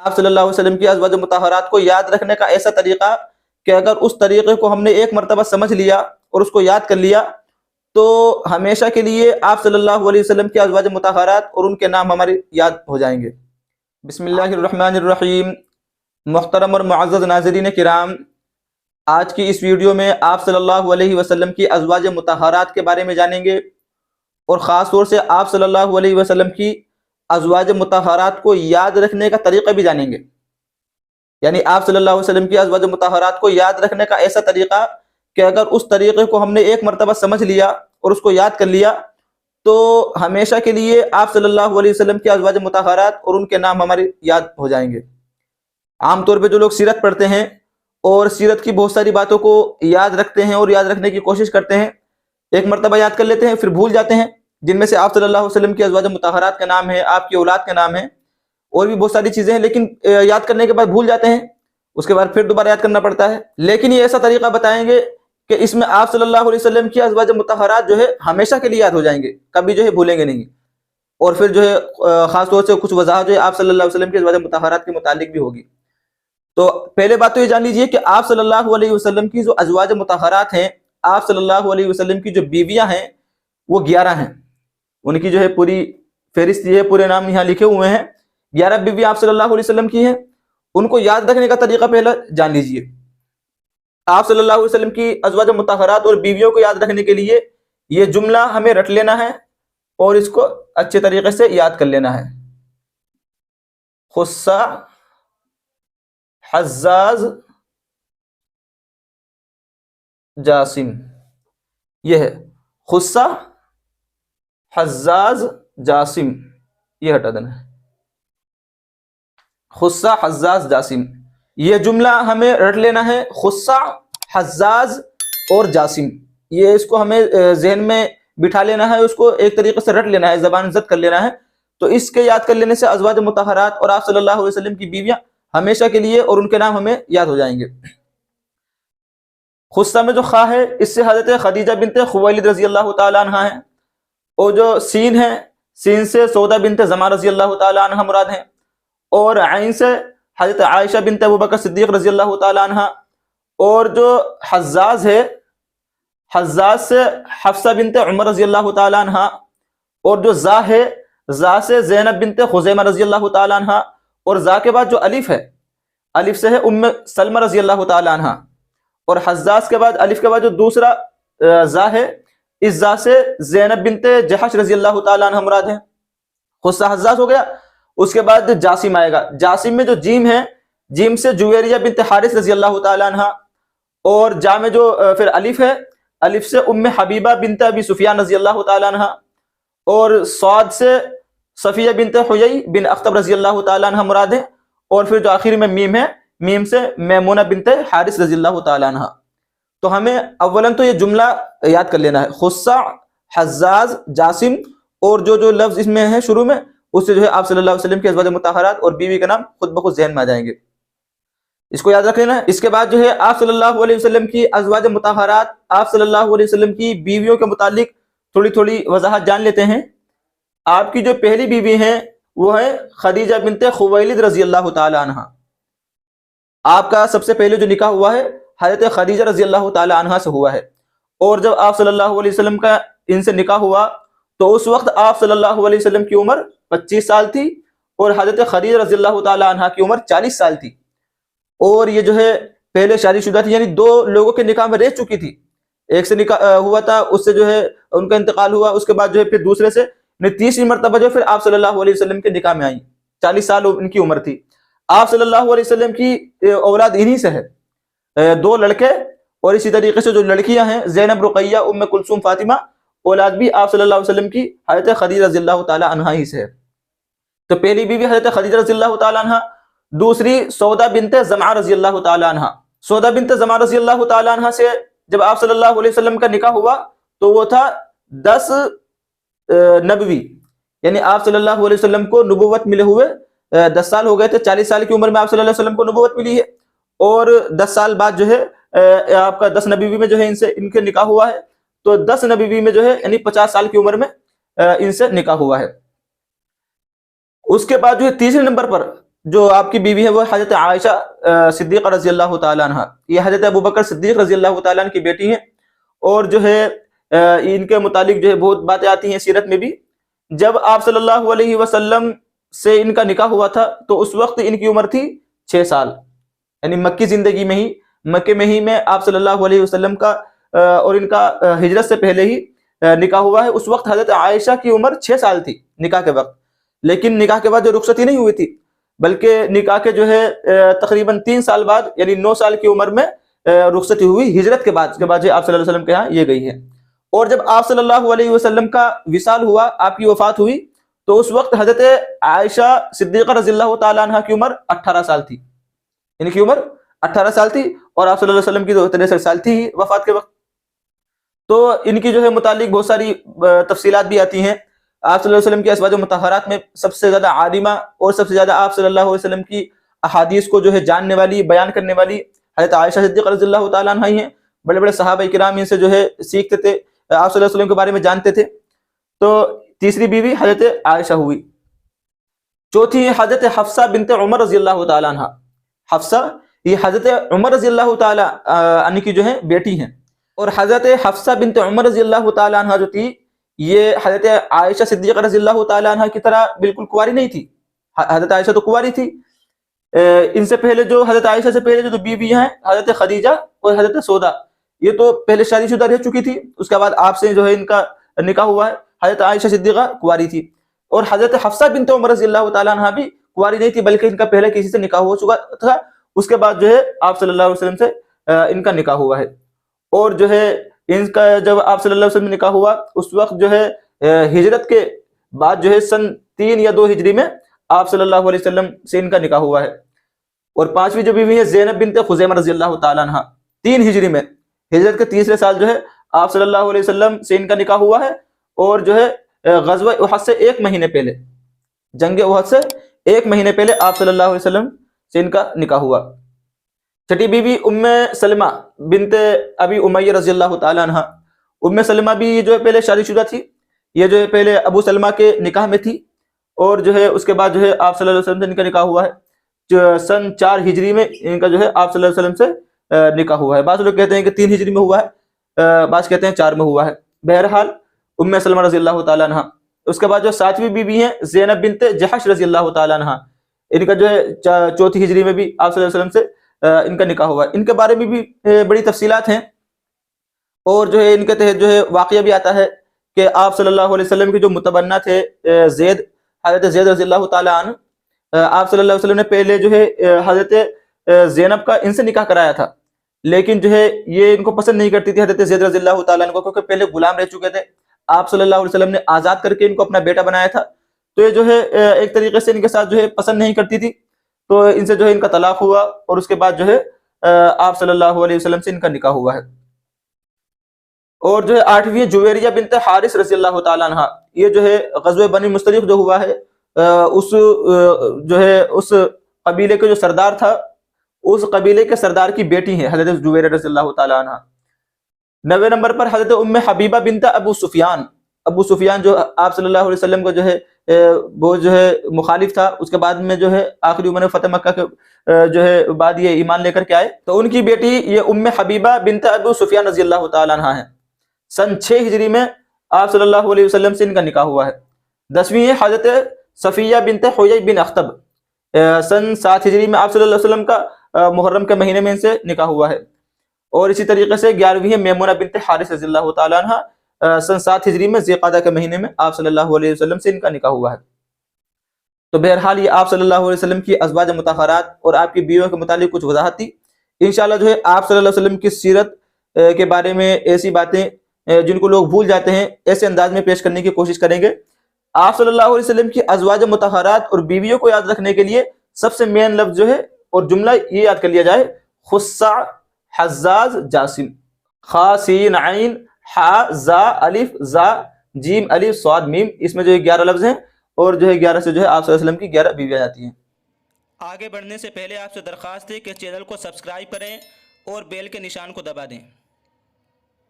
آپ صلی اللہ علیہ وسلم کی ازواج مطہرات کو یاد رکھنے کا ایسا طریقہ کہ اگر اس طریقے کو ہم نے ایک مرتبہ سمجھ لیا اور اس کو یاد کر لیا تو ہمیشہ کے لیے آپ صلی اللہ علیہ وسلم کی ازواج مطہرات اور ان کے نام ہمارے یاد ہو جائیں گے۔ بسم اللہ الرحمن الرحیم۔ محترم اور معزز ناظرین کرام، آج کی اس ویڈیو میں آپ صلی اللہ علیہ وسلم کی ازواج مطہرات کے بارے میں جانیں گے، اور خاص طور سے آپ صلی اللہ علیہ وسلم کی ازواج مطہرات کو یاد رکھنے کا طریقہ بھی جانیں گے۔ یعنی آپ صلی اللہ علیہ وسلم کی ازواج مطہرات کو یاد رکھنے کا ایسا طریقہ کہ اگر اس طریقے کو ہم نے ایک مرتبہ سمجھ لیا اور اس کو یاد کر لیا تو ہمیشہ کے لیے آپ صلی اللہ علیہ وسلم کی ازواج مطہرات اور ان کے نام ہمارے یاد ہو جائیں گے۔ عام طور پہ جو لوگ سیرت پڑھتے ہیں اور سیرت کی بہت ساری باتوں کو یاد رکھتے ہیں اور یاد رکھنے کی کوشش کرتے ہیں، ایک مرتبہ یاد کر لیتے ہیں پھر بھول جاتے ہیں، جن میں سے آپ صلی اللہ علیہ وسلم کی ازواج مطہرات کا نام ہے، آپ کی اولاد کا نام ہے، اور بھی بہت ساری چیزیں ہیں، لیکن یاد کرنے کے بعد بھول جاتے ہیں، اس کے بعد پھر دوبارہ یاد کرنا پڑتا ہے۔ لیکن یہ ایسا طریقہ بتائیں گے کہ اس میں آپ صلی اللہ علیہ وسلم کی ازواج مطہرات جو ہے ہمیشہ کے لیے یاد ہو جائیں گے، کبھی جو ہے بھولیں گے نہیں، اور پھر جو ہے خاص طور سے کچھ وضاحت جو ہے آپ صلی اللہ علیہ وسلم کی ازواج مطہرات کے متعلق بھی ہوگی۔ تو پہلے بات تو یہ جان لیجئے کہ آپ صلی اللہ علیہ وسلم کی جو ازواج مطہرات ہیں، آپ صلی اللہ علیہ وسلم کی جو بیویاں ہیں وہ 11 ہیں۔ ان کی جو ہے پوری فہرست یہ پورے نام یہاں لکھے ہوئے ہیں، 11 بیوی آپ صلی اللہ علیہ وسلم کی ہیں۔ ان کو یاد رکھنے کا طریقہ پہلا جان لیجئے۔ آپ صلی اللہ علیہ وسلم کی ازواج مطہرات اور بیویوں کو یاد رکھنے کے لیے یہ جملہ ہمیں رٹ لینا ہے اور اس کو اچھے طریقے سے یاد کر لینا ہے۔ خصہ، حزاز، جاسم، یہ ہے خصہ، حزاز، جاسم، یہ ہٹا دینا ہے۔ خصہ، حزاز، جاسم، یہ جملہ ہمیں رٹ لینا ہے۔ خصہ، حزاز اور جاسم، یہ اس کو ہمیں ذہن میں بٹھا لینا ہے، اس کو ایک طریقے سے رٹ لینا ہے، زبان زد کر لینا ہے۔ تو اس کے یاد کر لینے سے ازواج مطہرات اور آپ صلی اللہ علیہ وسلم کی بیویاں ہمیشہ کے لیے اور ان کے نام ہمیں یاد ہو جائیں گے۔ خصہ میں جو خا ہے اس سے حضرت خدیجہ بنت خویلد رضی اللہ تعالی عنہ ہے، اور جو سین ہے، سین سے سودہ بنت زماں رضی اللہ تعالی عنہ مراد ہیں، اور عین سے حضرت عائشہ بنت ابوبکر صدیق رضی اللہ تعالی عنہ، اور جو حزاز ہے، حزاز سے حفصہ بنت عمر رضی اللہ تعالی عنہ، اور جو زا ہے، زا سے زینب بنت خزیمہ رضی اللہ تعالی عنہ، اور زا کے بعد جو الف ہے، الف سے ہے ام سلمہ رضی اللہ تعالی عنہ، اور حزاز کے بعد الف کے بعد جو دوسرا زا ہے، اس زا سے زینب بنت جحش رضی اللہ تعالی عنہ مراد ہے۔ خصہ حزاز ہو گیا۔ اس کے بعد جاسم آئے گا۔ جاسم میں جو جیم ہے، جیم سے جویریہ بنت حارث رضی اللہ تعالی عنہ، اور جا میں جو پھر الف ہے، الف سے ام حبیبہ بنت ابی سفیان رضی اللہ تعالی عنہ، اور صاد سے صفیہ بنت حیی بن اخطب رضی اللہ تعالی عنہ مراد ہے، اور پھر جو آخر میں میم ہے، میم سے میمونہ بنت حارث رضی اللہ تعالی عنہ۔ تو ہمیں اولاً تو یہ جملہ یاد کر لینا ہے، خصہ، حزاز، جاسم، اور جو لفظ اس میں ہے شروع میں، اس سے جو ہے آپ صلی اللہ علیہ وسلم کی ازواج مطہرات اور بیوی کا نام خود بخود ذہن میں آ جائیں گے۔ اس کو یاد رکھ لینا ہے۔ اس کے بعد جو ہے آپ صلی اللہ علیہ وسلم کی ازواج مطہرات، آپ صلی اللہ علیہ وسلم کی بیویوں کے متعلق تھوڑی وضاحت جان لیتے ہیں۔ آپ کی جو پہلی بیوی ہیں وہ ہے خدیجہ بنت خویلد رضی اللہ تعالی عنہ۔ آپ کا سب سے پہلے جو نکاح ہوا ہے حضرت خدیجہ رضی اللہ تعالی عنہ سے ہوا ہے، اور جب آپ صلی اللہ علیہ وسلم کا ان سے نکاح ہوا تو اس وقت آپ صلی اللہ علیہ وسلم کی عمر 25 سال تھی، اور حضرت خدیجہ رضی اللہ تعالی عنہ کی عمر 40 سال تھی، اور یہ جو ہے پہلے شادی شدہ تھی، یعنی 2 لوگوں کے نکاح میں رہ چکی تھی۔ ایک سے نکاح ہوا تھا، اس سے جو ہے ان کا انتقال ہوا، اس کے بعد جو ہے پھر دوسرے سے، تیسری مرتبہ جو پھر آپ صلی اللہ علیہ وسلم کے نکاح میں آئیں۔ 40 سال ان کی عمر تھی۔ آپ صلی اللہ علیہ وسلم کی اولاد انہی سے ہے، 2 لڑکے، اور اسی طریقے سے جو لڑکیاں ہیں زینب، رقیہ، ام کلثوم، فاطمہ، اولاد بھی آپ صلی اللہ علیہ وسلم کی حضرت خدیجہ رضی اللہ تعالی عنہ ہی سے ہے۔ تو پہلی بیوی حضرت خدیجہ رضی اللہ تعالی عنہ، دوسری سودہ بنت زمعہ رضی اللہ تعالی عنہ۔ سودہ بنت زمعہ رضی اللہ تعالی عنہ سے جب آپ صلی اللہ علیہ وسلم کا نکاح ہوا تو وہ تھا 10 نبوی، یعنی آپ صلی اللہ علیہ وسلم کو نبوت ملے ہوئے 10 سال ہو گئے تھے۔ 40 سال کی عمر میں آپ صلی اللہ علیہ وسلم کو نبوت ملی ہے، اور 10 سال بعد جو ہے آپ کا 10 نبوی میں جو ہے ان کے نکاح ہوا ہے، تو 10 نبوی میں جو ہے یعنی 50 سال کی عمر میں ان سے نکاح ہوا ہے۔ اس کے بعد جو ہے تیسرے نمبر پر جو آپ کی بیوی ہے وہ حضرت عائشہ صدیقہ رضی اللہ تعالیٰ عنہ، یہ حضرت ابوبکر صدیق رضی اللہ تعالیٰ عنہ کی بیٹی ہیں، اور جو ہے ان کے متعلق جو ہے بہت باتیں آتی ہیں سیرت میں بھی۔ جب آپ صلی اللہ علیہ وسلم سے ان کا نکاح ہوا تھا تو اس وقت ان کی عمر تھی 6 سال، یعنی مکی زندگی میں ہی، مکے میں ہی میں آپ صلی اللہ علیہ وسلم کا اور ان کا ہجرت سے پہلے ہی نکاح ہوا ہے۔ اس وقت حضرت عائشہ کی عمر 6 سال تھی نکاح کے وقت، لیکن نکاح کے بعد جو رخصتی نہیں ہوئی تھی، بلکہ نکاح کے جو ہے تقریباً 3 سال بعد، یعنی 9 سال کی عمر میں رخصتی ہوئی ہجرت کے بعد، اس کے بعد جو آپ صلی اللہ علیہ وسلم کے ہاں یہ گئی ہے۔ اور جب آپ صلی اللہ علیہ وسلم کا وصال ہوا، آپ کی وفات ہوئی، تو اس وقت حضرت عائشہ صدیقہ رضی اللہ تعالیٰ عنہ کی عمر 18 سال تھی، ان کی عمر 18 سال تھی، اور آپ صلی اللہ علیہ وسلم کی 63 سال تھی وفات کے وقت۔ تو ان کی جو ہے متعلق بہت ساری تفصیلات بھی آتی ہیں۔ آپ صلی اللہ علیہ وسلم کی ازواج مطہرات میں سب سے زیادہ عالمہ اور سب سے زیادہ آپ صلی اللہ علیہ وسلم کی احادیث کو جو ہے جاننے والی، بیان کرنے والی حضرت عائشہ صدیقہ رضی اللہ تعالیٰ عنہ ہی ہیں۔ بڑے بڑے صحابہ کرام ان سے جو ہے سیکھتے تھے، آپ صلی اللہ علیہ وسلم کے بارے میں جانتے تھے۔ تو تیسری بیوی حضرت عائشہ ہوئی۔ چوتھی حضرت حفصہ بنت عمر رضی اللہ تعالیٰ عنہ۔ حفصہ یہ حضرت عمر رضی اللہ تعالیٰ عنہ کی جو ہے بیٹی ہیں، اور حضرت حفصہ بنت عمر رضی اللہ تعالیٰ عنہ جو تھی یہ حضرت عائشہ صدیقہ رضی اللہ تعالیٰ عنہ کی طرح بالکل کنواری نہیں تھی۔ حضرت عائشہ تو کنواری تھی، ان سے پہلے جو حضرت عائشہ سے پہلے جو بیویاں ہیں حضرت خدیجہ اور حضرت سودا، یہ تو پہلے شادی شدہ رہ چکی تھی، اس کے بعد آپ سے جو ہے ان کا نکاح ہوا ہے۔ حضرت عائشہ صدیقہ کنواری تھی، اور حضرت حفصہ بنت عمر رضی اللہ تعالیٰ عنہ بھی کنواری نہیں تھی، بلکہ ان کا پہلے کسی سے نکاح ہو چکا تھا، اس کے بعد جو ہے آپ صلی اللہ علیہ وسلم سے ان کا نکاح ہوا ہے۔ اور جو ہے ان کا جب آپ صلی اللہ علیہ وسلم نکاح ہوا اس وقت جو ہے ہجرت کے بعد جو ہے سن 3 یا 2 ہجری میں آپ صلی اللہ علیہ وسلم سے ان کا نکاح ہوا ہے۔ اور پانچویں جو بیوی ہے زینب بنت خزیمہ رضی اللہ تعالیٰ عنہ، 3 ہجری میں، ہجرت کے تیسرے سال جو ہے آپ صلی اللہ علیہ وسلم سے ان کا نکاح ہوا ہے، اور جو ہے غزوہ احد سے 1 مہینے پہلے، جنگ احد سے 1 مہینے پہلے آپ صلی اللہ علیہ وسلم سے ان کا نکاح ہوا۔ چھٹی بیوی ام سلمہ بنت ابی امیہ رضی اللہ تعالیٰ عنہ۔ ام سلمہ بھی جو ہے پہلے شادی شدہ تھی، یہ جو ہے پہلے ابو سلمہ کے نکاح میں تھی، اور جو ہے اس کے بعد جو ہے آپ صلی اللہ علیہ وسلم سے ان کا نکاح ہوا ہے۔ جو سن 4 ہجری میں ان کا جو ہے آپ صلی اللہ علیہ وسلم سے نکاح ہوا ہے۔ بعض لوگ کہتے ہیں کہ 3 ہجری میں ہوا ہے، بعض کہتے ہیں 4 میں ہوا ہے۔ بہرحال ام سلمہ رضی اللہ تعالیٰ عنہ۔ اس کے بعد جو 7ویں بیوی ہیں زینب بنت جحش رضی اللہ تعالیٰ عنہ، ان کا جو ہے 4 ہجری میں بھی آپ صلی اللہ علیہ وسلم سے ان کا نکاح ہوا ہے۔ ان کے بارے میں بھی بڑی تفصیلات ہیں، اور جو ہے ان کے تحت جو ہے واقعہ بھی آتا ہے کہ آپ صلی اللہ علیہ وسلم کے جو متبنہ تھے زید، حضرت زید رضی اللہ تعالیٰ عنہ، آپ صلی اللہ علیہ وسلم نے پہلے جو ہے حضرت زینب کا ان سے نکاح کرایا تھا، لیکن جو ہے یہ ان کو پسند نہیں کرتی تھی حضرت زید رضی اللہ تعالیٰ عنہ کو، کیونکہ پہلے غلام رہ چکے تھے، آپ صلی اللہ علیہ وسلم نے آزاد کر کے ان کو اپنا بیٹا بنایا تھا، تو یہ جو ہے ایک طریقے سے ان کے ساتھ جو ہے پسند نہیں کرتی تھی، تو ان سے جو ہے ان کا طلاق ہوا، اور اس کے بعد جو ہے آپ صلی اللہ علیہ وسلم سے ان کا نکاح ہوا ہے۔ اور جو ہے 8ویں جویریہ بنت حارث رضی اللہ تعالیٰ عنہ، یہ جو ہے غزوہ بنی مستلق جو ہوا ہے، اس جو ہے اس قبیلے کے جو سردار تھا، اس قبیلے کے سردار کی بیٹی ہے حضرت جویریہ رضی اللہ تعالیٰ عنہ۔ 9ویں نمبر پر حضرت ام حبیبہ بنت ابو سفیان۔ ابو سفیان جو آپ صلی اللہ علیہ وسلم کو جو ہے وہ جو ہے مخالف تھا، اس کے بعد میں جو ہے آخری عمر فتح مکہ کے جو ہے بعد یہ ایمان لے کر کے آئے، تو ان کی بیٹی یہ ام حبیبہ بنت ابو سفیان رضی اللہ تعالیٰ عنہ ہے۔ سن 6 ہجری میں آپ صلی اللہ علیہ وسلم سے ان کا نکاح ہوا ہے۔ 10ویں ہے حضرت صفیہ بنت حیی بن اخطب، سن 7 ہجری میں آپ صلی اللہ علیہ وسلم کا محرم کے مہینے میں ان سے نکاح ہوا ہے۔ اور اسی طریقے سے 11ویں ہے میمونہ بنت حارث رضی اللہ تعالیٰ عنہ، سن 7 ہجری میں ذی القعدہ کے مہینے میں آپ صلی اللہ علیہ وسلم سے ان کا نکاح ہوا ہے۔ تو بہرحال یہ آپ صلی اللہ علیہ وسلم کی ازواج مطہرات اور آپ کی بیویوں کے متعلق کچھ وضاحت تھی۔ انشاءاللہ جو ہے آپ صلی اللہ علیہ وسلم کی سیرت کے بارے میں ایسی باتیں جن کو لوگ بھول جاتے ہیں، ایسے انداز میں پیش کرنے کی کوشش کریں گے۔ آپ صلی اللہ علیہ وسلم کی ازواج مطہرات اور بیویوں کو یاد رکھنے کے لیے سب سے مین لفظ جو ہے اور جملہ یہ یاد کر لیا جائے، خصع، حزاز، جاسم، خا سین عین حا زا الف زا جیم الف صاد میم، اس میں جو 11 لفظ ہیں، اور جو ہے 11 سے جو ہے آپ صلی اللہ علیہ وسلم کی 11 بیویاں جاتی ہیں۔ آگے بڑھنے سے پہلے آپ سے درخواست ہے کہ چینل کو سبسکرائب کریں اور بیل کے نشان کو دبا دیں۔